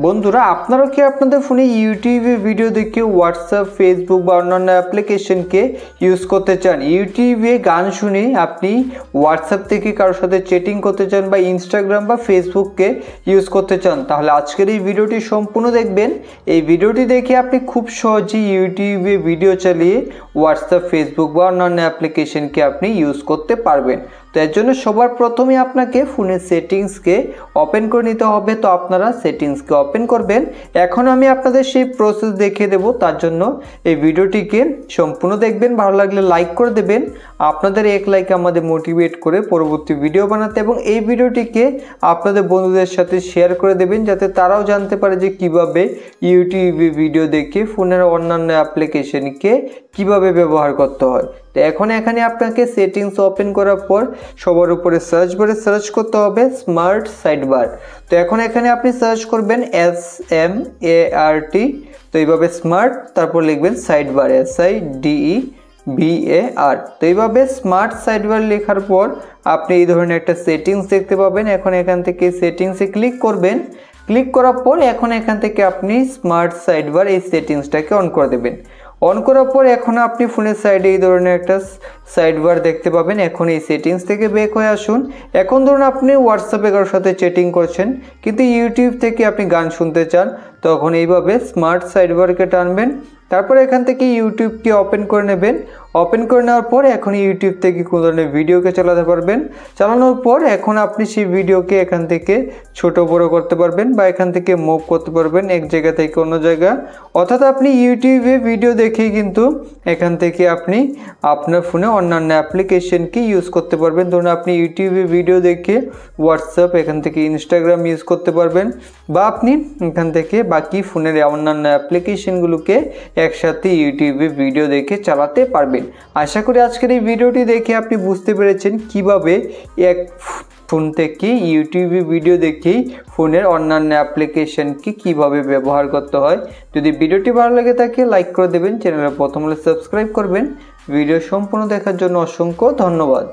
বন্ধুরা আপনারা কি আপনাদের ফোনে ইউটিউবে ভিডিও দেখে হোয়াটসঅ্যাপ ফেসবুক বা অন্যান্য অ্যাপ্লিকেশনকে ইউজ করতে চান? ইউটিউবে গান শুনে আপনি হোয়াটসঅ্যাপ থেকে কারোর সাথে চ্যাটিং করতে চান বা ইনস্টাগ্রাম বা ফেসবুককে ইউজ করতে চান, তাহলে আজকের এই ভিডিওটি সম্পূর্ণ দেখবেন। এই ভিডিওটি দেখে আপনি খুব সহজেই ইউটিউবে ভিডিও চালিয়ে হোয়াটসঅ্যাপ ফেসবুক বা অন্যান্য অ্যাপ্লিকেশনকে আপনি ইউজ করতে পারবেন। তো এর জন্য সবার প্রথমে আপনাকে ফোনের সেটিংসকে ওপেন করে নিতে হবে। তো আপনারা সেটিংসকে ওপেন করবেন। এখন আমি আপনাদের সেই প্রসেস দেখিয়ে দেব, তার জন্য এই ভিডিওটিকে সম্পূর্ণ দেখবেন। ভালো লাগলে লাইক করে দেবেন। আপনাদের এক লাইক আমাদের মোটিভেট করে পরবর্তী ভিডিও বানাতে, এবং এই ভিডিওটিকে আপনাদের বন্ধুদের সাথে শেয়ার করে দেবেন যাতে তারাও জানতে পারে যে কিভাবে ইউটিউবে ভিডিও দেখে ফোনের অন্যান্য অ্যাপ্লিকেশনকে কিভাবে ব্যবহার করতে হয়। তো এখন এখানে আপনাকে সেটিংস ওপেন করার পর সবার উপরে সার্চ বারে সার্চ করতে হবে স্মার্ট সাইড বার। তো এখন এখানে আপনি সার্চ করবেন SMART। তো এইভাবে স্মার্ট, তারপর লিখবেন সাইড বার SIDEBAR। তো এইভাবে স্মার্ট সাইড বার লেখার পর আপনি এই ধরনের একটা সেটিংস দেখতে পাবেন। এখন এখান থেকে সেটিংসে ক্লিক করবেন। ক্লিক করার পর এখন এখান থেকে আপনি স্মার্ট সাইড বার এই সেটিংসটাকে অন করে দেবেন। অন করার পর এখন আপনি ফোনের সাইডে এই ধরনের একটা সাইড বার দেখতে পাবেন। এখন এই সেটিংস থেকে ব্যাক হয়ে আসুন। এখন ধরুন আপনি হোয়াটসঅ্যাপে কারোর সাথে চ্যাটিং করছেন কিন্তু ইউটিউব থেকে আপনি গান শুনতে চান, তখন এইভাবে স্মার্ট সাইড বারকে টানবেন। তারপর এখান থেকে ইউটিউবকে ওপেন করে নেবেন। ওপেন করে নেওয়ার পর এখন ইউটিউব থেকে কোনো ধরনের ভিডিওকে চালাতে পারবেন। চালানোর পর এখন আপনি সেই ভিডিওকে এখান থেকে ছোট বড় করতে পারবেন বা এখান থেকে মুভ করতে পারবেন এক জায়গা থেকে অন্য জায়গা। অর্থাৎ আপনি ইউটিউবে ভিডিও দেখেই কিন্তু এখান থেকে আপনি আপনার ফোনে অন্যান্য অ্যাপ্লিকেশনকে ইউজ করতে পারবেন। ধরুন আপনি ইউটিউবে ভিডিও দেখে হোয়াটসঅ্যাপ, এখান থেকে ইনস্টাগ্রাম ইউজ করতে পারবেন, বা আপনি এখান থেকে বাকি ফোনের অন্যান্য অ্যাপ্লিকেশনগুলোকে একসাথে ইউটিউবে ভিডিও দেখে চালাতে পারবেন। আশা করি আজকের এই ভিডিওটি দেখে আপনি বুঝতে পেরেছেন কিভাবে এক ফোন থেকে ইউটিউবে ভিডিও দেখেই ফোনের অন্যান্য অ্যাপ্লিকেশনকে কিভাবে ব্যবহার করতে হয়। যদি ভিডিওটি ভালো লাগে থাকে লাইক করে দেবেন, চ্যানেলে প্রথম হলে সাবস্ক্রাইব করবেন। ভিডিও সম্পূর্ণ দেখার জন্য অসংখ্য ধন্যবাদ।